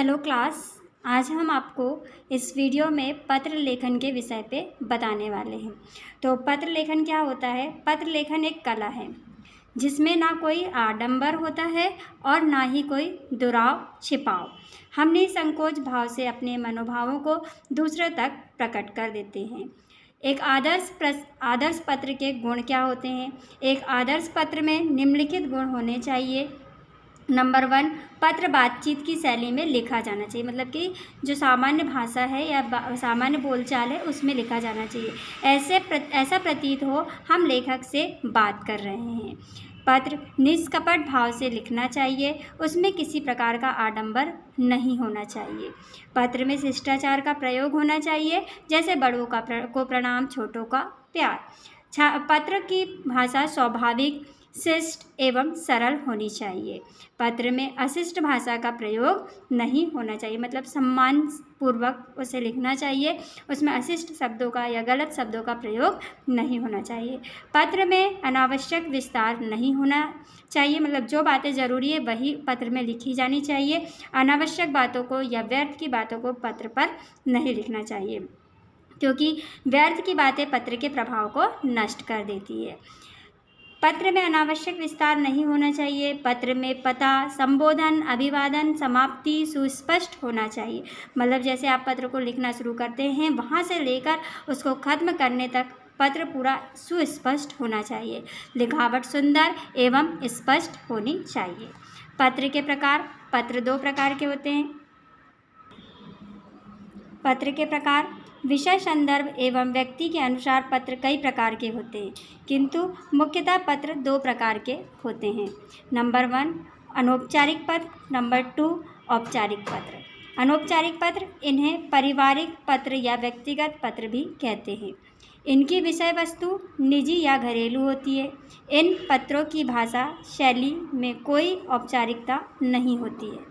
Hello class. आज हम आपको इस वीडियो में पत्र लेखन के विषय पे बताने वाले हैं। तो पत्र लेखन क्या होता है? पत्र लेखन एक कला है जिसमें ना कोई आडंबर होता है और ना ही कोई दुराव छिपाव। हम निसंकोच भाव से अपने मनोभावों को दूसरों तक प्रकट कर देते हैं। एक आदर्श पत्र के गुण क्या होते हैं? एक आदर्श पत्र में निम्नलिखित गुण होने चाहिए। नंबर 1, पत्र बातचीत की शैली में लिखा जाना चाहिए, मतलब कि जो सामान्य भाषा है या सामान्य बोलचाल है उसमें लिखा जाना चाहिए। ऐसा प्रतीत हो हम लेखक से बात कर रहे हैं। पत्र निष्कपट भाव से लिखना चाहिए, उसमें किसी प्रकार का आडंबर नहीं होना चाहिए। पत्र में शिष्टाचार का प्रयोग होना चाहिए, जैसे बड़ों को प्रणाम, छोटों का प्यार। पत्र की भाषा स्वाभाविक, शिष्ट एवं सरल होनी चाहिए। पत्र में अशिष्ट भाषा का प्रयोग नहीं होना चाहिए, मतलब सम्मान पूर्वक उसे लिखना चाहिए। उसमें अशिष्ट शब्दों का या गलत शब्दों का प्रयोग नहीं होना चाहिए। पत्र में अनावश्यक विस्तार नहीं होना चाहिए, मतलब जो बातें ज़रूरी है वही पत्र में लिखी जानी चाहिए। अनावश्यक बातों को या व्यर्थ की बातों को पत्र पर नहीं लिखना चाहिए, क्योंकि व्यर्थ की बातें पत्र के प्रभाव को नष्ट कर देती है। पत्र में अनावश्यक विस्तार नहीं होना चाहिए। पत्र में पता, संबोधन, अभिवादन, समाप्ति सुस्पष्ट होना चाहिए, मतलब जैसे आप पत्र को लिखना शुरू करते हैं वहाँ से लेकर उसको खत्म करने तक पत्र पूरा सुस्पष्ट होना चाहिए। लिखावट सुंदर एवं स्पष्ट होनी चाहिए। पत्र के प्रकार। पत्र 2 प्रकार के होते हैं। पत्र के प्रकार। विषय, संदर्भ एवं व्यक्ति के अनुसार पत्र कई प्रकार के होते हैं, किंतु मुख्यतः पत्र 2 प्रकार के होते हैं। नंबर 1, अनौपचारिक पत्र। नंबर 2, औपचारिक पत्र। अनौपचारिक पत्र, इन्हें पारिवारिक पत्र या व्यक्तिगत पत्र भी कहते हैं। इनकी विषय वस्तु निजी या घरेलू होती है। इन पत्रों की भाषा शैली में कोई औपचारिकता नहीं होती है।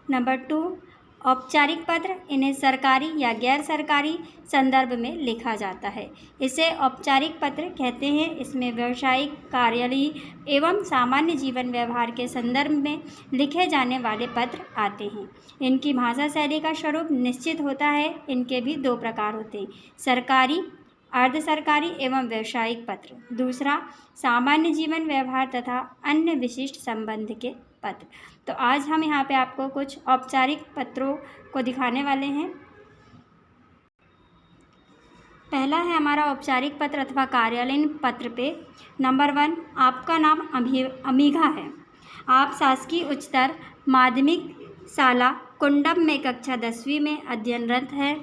नंबर 2, औपचारिक पत्र, इन्हें सरकारी या गैर सरकारी संदर्भ में लिखा जाता है। इसे औपचारिक पत्र कहते हैं। इसमें व्यावसायिक, कार्यालयीय एवं सामान्य जीवन व्यवहार के संदर्भ में लिखे जाने वाले पत्र आते हैं। इनकी भाषा शैली का स्वरूप निश्चित होता है। इनके भी 2 प्रकार होते हैं, सरकारी, अर्ध सरकारी एवं व्यावसायिक पत्र। दूसरा, सामान्य जीवन व्यवहार तथा अन्य विशिष्ट संबंध के पत्र। तो आज हम यहाँ पे आपको कुछ औपचारिक पत्रों को दिखाने वाले हैं। पहला है हमारा औपचारिक पत्र अथवा कार्यालयीन पत्र पे। नंबर 1, आपका नाम अमीघा है। आप शासकीय उच्चतर माध्यमिक शाला कुंडम में कक्षा 10वीं में अध्ययनरत है।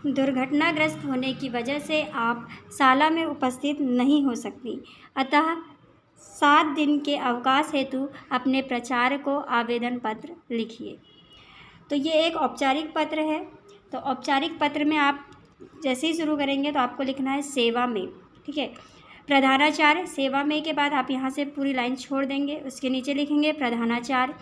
दुर्घटनाग्रस्त होने की वजह से आप शाला में उपस्थित नहीं हो सकती, अतः 7 दिन के अवकाश हेतु अपने प्राचार्य को आवेदन पत्र लिखिए। तो ये एक औपचारिक पत्र है। तो औपचारिक पत्र में आप जैसे ही शुरू करेंगे तो आपको लिखना है सेवा में, ठीक है। प्रधानाचार्य, सेवा में के बाद आप यहाँ से पूरी लाइन छोड़ देंगे, उसके नीचे लिखेंगे प्रधानाचार्य,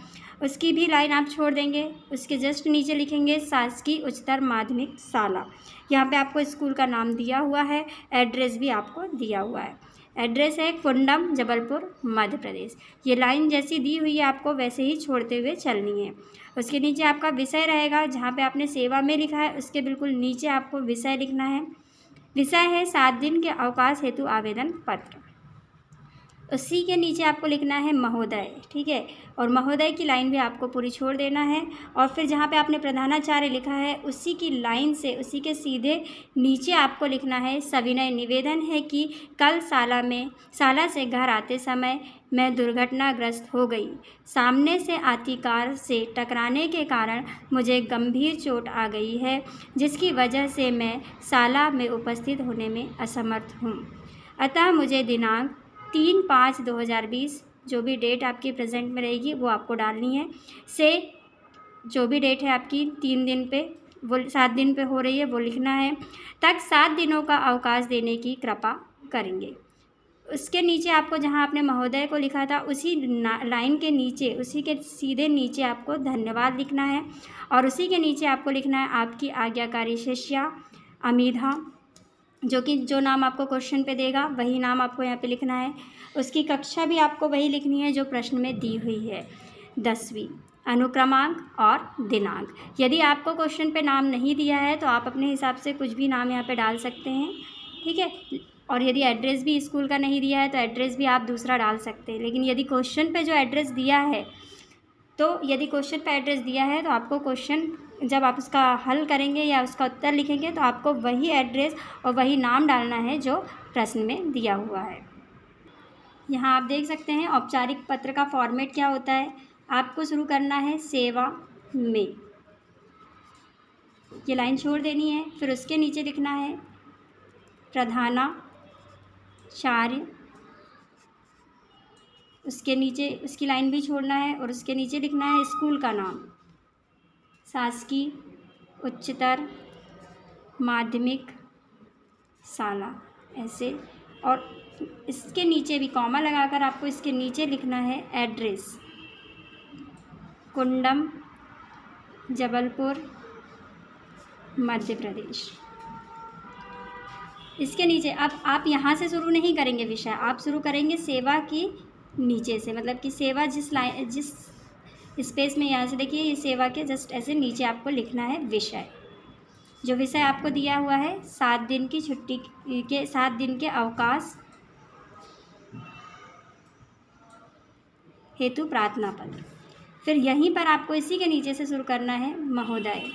उसकी भी लाइन आप छोड़ देंगे, उसके जस्ट नीचे लिखेंगे शासकीय उच्चतर माध्यमिक शाला। यहाँ पे आपको स्कूल का नाम दिया हुआ है, एड्रेस भी आपको दिया हुआ है। एड्रेस है कुंडम, जबलपुर, मध्य प्रदेश। ये लाइन जैसी दी हुई है आपको वैसे ही छोड़ते हुए चलनी है। उसके नीचे आपका विषय रहेगा, जहाँ पे आपने सेवा में लिखा है उसके बिल्कुल नीचे आपको विषय लिखना है। विषय है 7 दिन के अवकाश हेतु आवेदन पत्र। उसी के नीचे आपको लिखना है महोदय, ठीक है, और महोदय की लाइन भी आपको पूरी छोड़ देना है। और फिर जहाँ पे आपने प्रधानाचार्य लिखा है उसी की लाइन से, उसी के सीधे नीचे आपको लिखना है सविनय निवेदन है कि कल शाला से घर आते समय मैं दुर्घटनाग्रस्त हो गई। सामने से आती कार से टकराने के कारण मुझे गंभीर चोट आ गई है, जिसकी वजह से मैं शाला में उपस्थित होने में असमर्थ हूँ। अतः मुझे दिनांक 3/5/2020, जो भी डेट आपकी प्रेजेंट में रहेगी वो आपको डालनी है, से जो भी डेट है आपकी 3 दिन पे, वो 7 दिन पे हो रही है वो लिखना है, तक 7 दिनों का अवकाश देने की कृपा करेंगे। उसके नीचे आपको जहां आपने महोदय को लिखा था उसी लाइन के नीचे, उसी के सीधे नीचे आपको धन्यवाद लिखना है। और उसी के नीचे आपको लिखना है आपकी आज्ञाकारी शिष्या अमीधा। जो नाम आपको क्वेश्चन पे देगा वही नाम आपको यहाँ पे लिखना है। उसकी कक्षा भी आपको वही लिखनी है जो प्रश्न में दी हुई है, 10वीं, अनुक्रमांक और दिनांक। यदि आपको क्वेश्चन पे नाम नहीं दिया है तो आप अपने हिसाब से कुछ भी नाम यहाँ पे डाल सकते हैं, ठीक है। और यदि एड्रेस भी स्कूल का नहीं दिया है तो एड्रेस भी आप दूसरा डाल सकते हैं। लेकिन यदि क्वेश्चन पे जो एड्रेस दिया है तो आपको क्वेश्चन जब आप उसका हल करेंगे या उसका उत्तर लिखेंगे तो आपको वही एड्रेस और वही नाम डालना है जो प्रश्न में दिया हुआ है। यहाँ आप देख सकते हैं औपचारिक पत्र का फॉर्मेट क्या होता है। आपको शुरू करना है सेवा में, ये लाइन छोड़ देनी है। फिर उसके नीचे लिखना है प्रधानाचार्य, उसके नीचे उसकी लाइन भी छोड़ना है और उसके नीचे लिखना है स्कूल का नाम, शासकीय उच्चतर माध्यमिक शाला, ऐसे। और इसके नीचे भी कॉमा लगाकर आपको इसके नीचे लिखना है एड्रेस, कुंडम, जबलपुर, मध्य प्रदेश। इसके नीचे अब आप यहाँ से शुरू नहीं करेंगे विषय, आप शुरू करेंगे सेवा की नीचे से, मतलब कि सेवा जिस स्पेस में, यहाँ से देखिए ये सेवा के जस्ट ऐसे नीचे आपको लिखना है विषय। जो विषय आपको दिया हुआ है 7 दिन की छुट्टी के 7 दिन के अवकाश हेतु प्रार्थना पत्र। फिर यहीं पर आपको इसी के नीचे से शुरू करना है महोदय।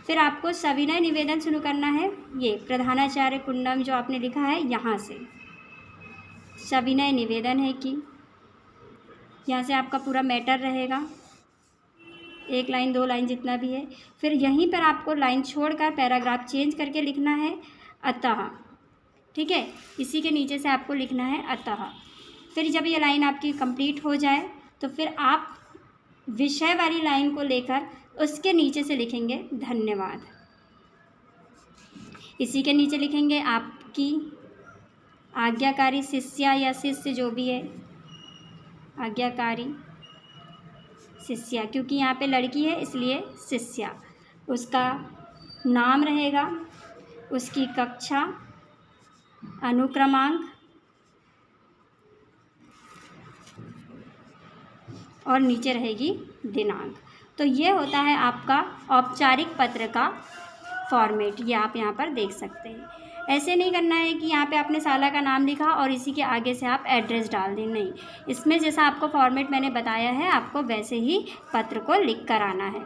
फिर आपको सविनय निवेदन शुरू करना है, ये प्रधानाचार्य कुंडम जो आपने लिखा है यहाँ से सविनय निवेदन है कि यहाँ से आपका पूरा मैटर रहेगा, 1 लाइन 2 लाइन जितना भी है। फिर यहीं पर आपको लाइन छोड़कर पैराग्राफ चेंज करके लिखना है अतः, ठीक है। इसी के नीचे से आपको लिखना है अतः। फिर जब ये लाइन आपकी कंप्लीट हो जाए तो फिर आप विषय वाली लाइन को लेकर उसके नीचे से लिखेंगे धन्यवाद। इसी के नीचे लिखेंगे आपकी आज्ञाकारी शिष्या या शिष्य जो भी है, आज्ञाकारी शिष्या, क्योंकि यहाँ पे लड़की है इसलिए शिष्या। उसका नाम रहेगा, उसकी कक्षा, अनुक्रमांक और नीचे रहेगी दिनांक। तो ये होता है आपका औपचारिक पत्र का फॉर्मेट, ये आप यहाँ पर देख सकते हैं। ऐसे नहीं करना है कि यहाँ पे आपने शाला का नाम लिखा और इसी के आगे से आप एड्रेस डाल दें, नहीं। इसमें जैसा आपको फॉर्मेट मैंने बताया है आपको वैसे ही पत्र को लिख कर आना है।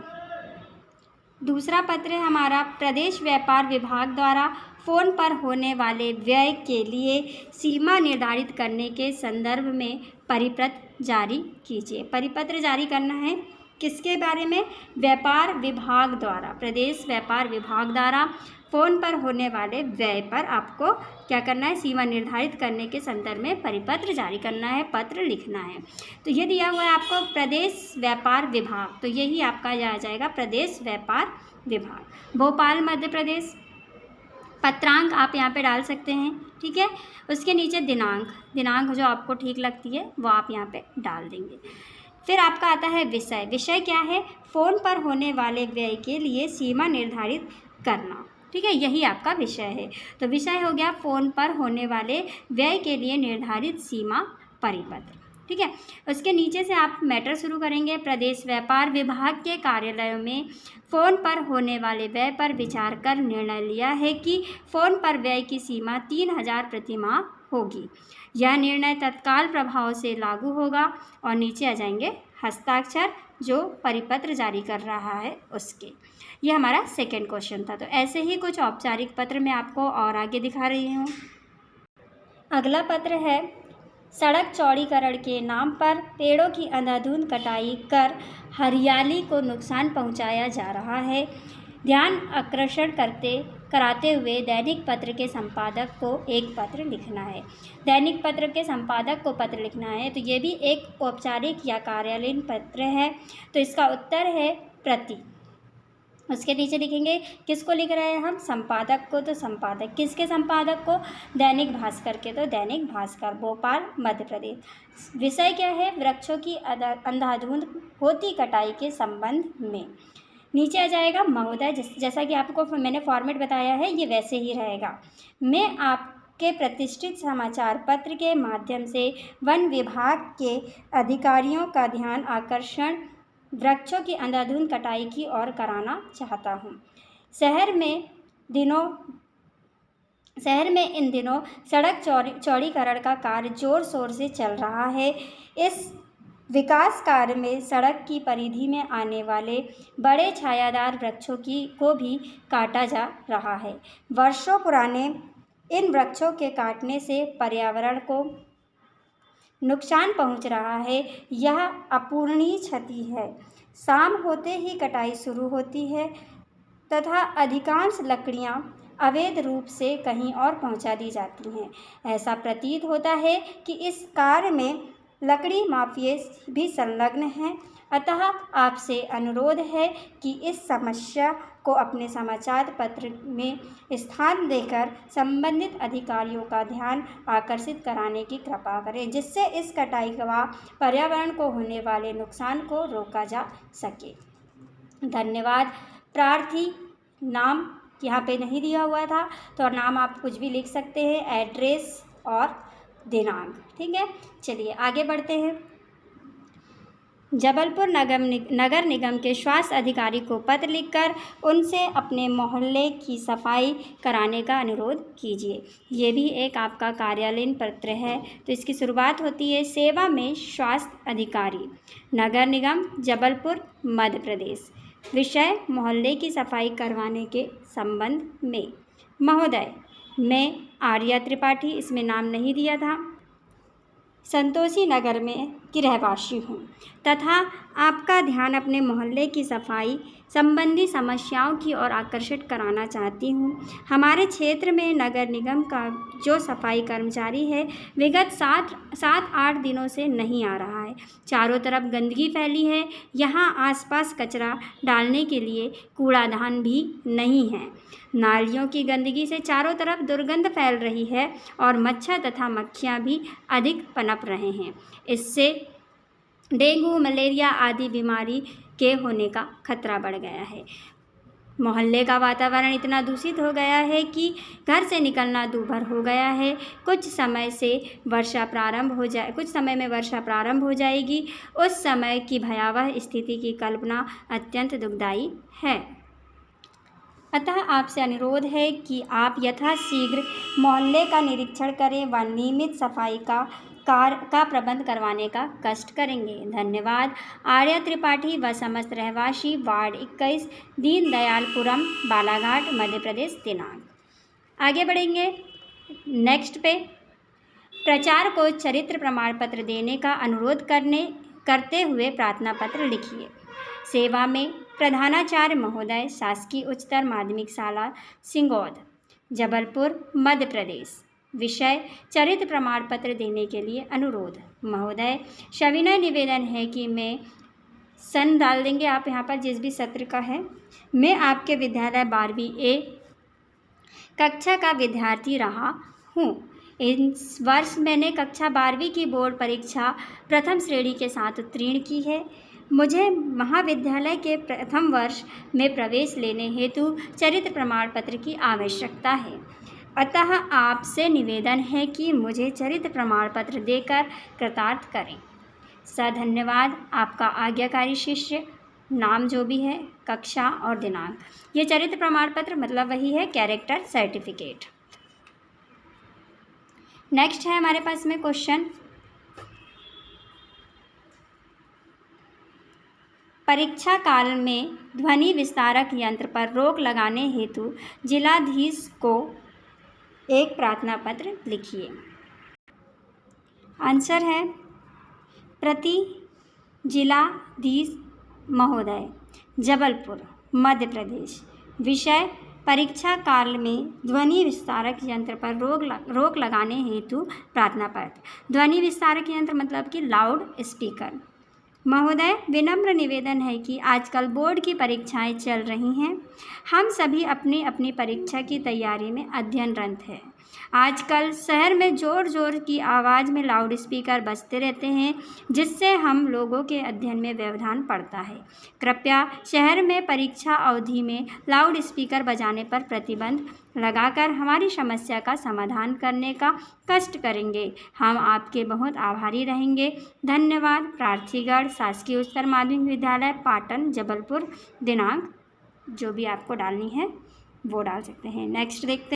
दूसरा पत्र है हमारा प्रदेश व्यापार विभाग द्वारा फ़ोन पर होने वाले व्यय के लिए सीमा निर्धारित करने के संदर्भ में परिपत्र जारी कीजिए। परिपत्र जारी करना है किसके बारे में? व्यापार विभाग द्वारा, प्रदेश व्यापार विभाग द्वारा फ़ोन पर होने वाले व्यय पर आपको क्या करना है? सीमा निर्धारित करने के संदर्भ में परिपत्र जारी करना है, पत्र लिखना है। तो ये दिया हुआ है आपको प्रदेश व्यापार विभाग, तो यही आपका आ जाएगा प्रदेश व्यापार विभाग, भोपाल मध्य प्रदेश। पत्रांक आप यहाँ पे डाल सकते हैं, ठीक है। उसके नीचे दिनांक जो आपको ठीक लगती है वो आप यहाँ पे डाल देंगे। फिर आपका आता है विषय। विषय क्या है? फ़ोन पर होने वाले व्यय के लिए सीमा निर्धारित करना, ठीक है, यही आपका विषय है। तो विषय हो गया फ़ोन पर होने वाले व्यय के लिए निर्धारित सीमा परिपत्र, ठीक है। उसके नीचे से आप मैटर शुरू करेंगे। प्रदेश व्यापार विभाग के कार्यालयों में फ़ोन पर होने वाले व्यय पर विचार कर निर्णय लिया है कि फ़ोन पर व्यय की सीमा 3000 प्रति माह होगी। यह निर्णय तत्काल प्रभाव से लागू होगा। और नीचे आ जाएंगे हस्ताक्षर जो परिपत्र जारी कर रहा है उसके। ये हमारा सेकंड क्वेश्चन था। तो ऐसे ही कुछ औपचारिक पत्र मैं आपको और आगे दिखा रही हूँ। अगला पत्र है सड़क चौड़ीकरण के नाम पर पेड़ों की अंधाधुंध कटाई कर हरियाली को नुकसान पहुंचाया जा रहा है। ध्यान आकर्षण कराते हुए दैनिक पत्र के संपादक को एक पत्र लिखना है। दैनिक पत्र के संपादक को पत्र लिखना है, तो ये भी एक औपचारिक या कार्यालयीन पत्र है। तो इसका उत्तर है प्रति। उसके नीचे लिखेंगे किसको लिख रहे हैं हम? संपादक को। तो संपादक किसके संपादक को? दैनिक भास्कर के। तो दैनिक भास्कर, भोपाल मध्य प्रदेश। विषय क्या है? वृक्षों की अंधाधुंध होती कटाई के संबंध में। नीचे आ जाएगा महोदय, जैसा कि आपको मैंने फॉर्मेट बताया है ये वैसे ही रहेगा। मैं आपके प्रतिष्ठित समाचार पत्र के माध्यम से वन विभाग के अधिकारियों का ध्यान आकर्षण वृक्षों की अंधाधुंध कटाई की ओर कराना चाहता हूँ। शहर में इन दिनों सड़क चौड़ीकरण का कार्य जोर शोर से चल रहा है। इस विकास कार्य में सड़क की परिधि में आने वाले बड़े छायादार वृक्षों को भी काटा जा रहा है। वर्षों पुराने इन वृक्षों के काटने से पर्यावरण को नुकसान पहुंच रहा है। यह अपूरणीय क्षति है। शाम होते ही कटाई शुरू होती है तथा अधिकांश लकड़ियां अवैध रूप से कहीं और पहुंचा दी जाती हैं। ऐसा प्रतीत होता है कि इस कार्य में लकड़ी माफिए भी संलग्न हैं। अतः आपसे अनुरोध है कि इस समस्या को अपने समाचार पत्र में स्थान देकर संबंधित अधिकारियों का ध्यान आकर्षित कराने की कृपा करें, जिससे इस कटाई व पर्यावरण को होने वाले नुकसान को रोका जा सके। धन्यवाद। प्रार्थी नाम यहाँ पे नहीं दिया हुआ था, तो नाम आप कुछ भी लिख सकते हैं, एड्रेस और दिनांक। ठीक है, चलिए आगे बढ़ते हैं। जबलपुर नगर निगम के स्वास्थ्य अधिकारी को पत्र लिखकर उनसे अपने मोहल्ले की सफाई कराने का अनुरोध कीजिए। ये भी एक आपका कार्यालयीन पत्र है। तो इसकी शुरुआत होती है, सेवा में स्वास्थ्य अधिकारी, नगर निगम, जबलपुर, मध्य प्रदेश। विषय, मोहल्ले की सफाई करवाने के संबंध में। महोदय, मैं आर्या त्रिपाठी, इसमें नाम नहीं दिया था, संतोषी नगर में की रहवासी हूँ तथा आपका ध्यान अपने मोहल्ले की सफाई संबंधी समस्याओं की ओर आकर्षित कराना चाहती हूँ। हमारे क्षेत्र में नगर निगम का जो सफाई कर्मचारी है विगत 7-8 दिनों से नहीं आ रहा है। चारों तरफ गंदगी फैली है। यहाँ आसपास कचरा डालने के लिए कूड़ादान भी नहीं है। नालियों की गंदगी से चारों तरफ दुर्गंध फैल रही है और मच्छर तथा मक्खियाँ भी अधिक पनप रहे हैं। इससे डेंगू, मलेरिया आदि बीमारी के होने का खतरा बढ़ गया है। मोहल्ले का वातावरण इतना दूषित हो गया है कि घर से निकलना दूभर हो गया है। कुछ समय में वर्षा प्रारंभ हो जाएगी। उस समय की भयावह स्थिति की कल्पना अत्यंत दुखदायी है। अतः आपसे अनुरोध है कि आप यथाशीघ्र मोहल्ले का निरीक्षण करें व नियमित सफाई का प्रबंध करवाने का कष्ट करेंगे। धन्यवाद। आर्या त्रिपाठी व समस्त रहवासी, वार्ड 21, दीनदयालपुरम, बालाघाट, मध्य प्रदेश। दिनांक। आगे बढ़ेंगे नेक्स्ट पे। प्रचार को चरित्र प्रमाण पत्र देने का अनुरोध करते हुए प्रार्थना पत्र लिखिए। सेवा में प्रधानाचार्य महोदय, शासकीय उच्चतर माध्यमिक शाला सिंगौद, जबलपुर, मध्य प्रदेश। विषय, चरित्र प्रमाण पत्र देने के लिए अनुरोध। महोदय, सविनय निवेदन है कि मैं सन डाल देंगे आप यहाँ पर जिस भी सत्र का है। मैं आपके विद्यालय 12वीं A कक्षा का विद्यार्थी रहा हूँ। इस वर्ष मैंने कक्षा 12वीं की बोर्ड परीक्षा प्रथम श्रेणी के साथ उत्तीर्ण की है। मुझे महाविद्यालय के प्रथम वर्ष में प्रवेश लेने हेतु चरित्र प्रमाण पत्र की आवश्यकता है। अतः आपसे निवेदन है कि मुझे चरित्र प्रमाण पत्र देकर कृतार्थ करें। धन्यवाद। आपका आज्ञाकारी शिष्य, नाम जो भी है, कक्षा और दिनांक। ये चरित्र प्रमाण पत्र मतलब वही है कैरेक्टर सर्टिफिकेट। नेक्स्ट है हमारे पास में क्वेश्चन, परीक्षा काल में ध्वनि विस्तारक यंत्र पर रोक लगाने हेतु जिलाधीश को एक प्रार्थना पत्र लिखिए। आंसर है, प्रति जिलाधीश महोदय, जबलपुर, मध्य प्रदेश। विषय, परीक्षा काल में ध्वनि विस्तारक यंत्र पर रोक लगाने हेतु प्रार्थना पत्र। ध्वनि विस्तारक यंत्र मतलब कि लाउड स्पीकर। महोदय, विनम्र निवेदन है कि आजकल बोर्ड की परीक्षाएं चल रही हैं। हम सभी अपनी अपनी परीक्षा की तैयारी में अध्ययनरत हैं। आजकल शहर में ज़ोर ज़ोर की आवाज़ में लाउड स्पीकर बजते रहते हैं, जिससे हम लोगों के अध्ययन में व्यवधान पड़ता है। कृपया शहर में परीक्षा अवधि में लाउड स्पीकर बजाने पर प्रतिबंध लगाकर हमारी समस्या का समाधान करने का कष्ट करेंगे। हम आपके बहुत आभारी रहेंगे। धन्यवाद। प्रार्थीगढ़ शासकीय उच्चतर माध्यमिक विद्यालय पाटन जबलपुर। दिनांक जो भी आपको डालनी है वो डाल सकते हैं। नेक्स्ट देखते हैं।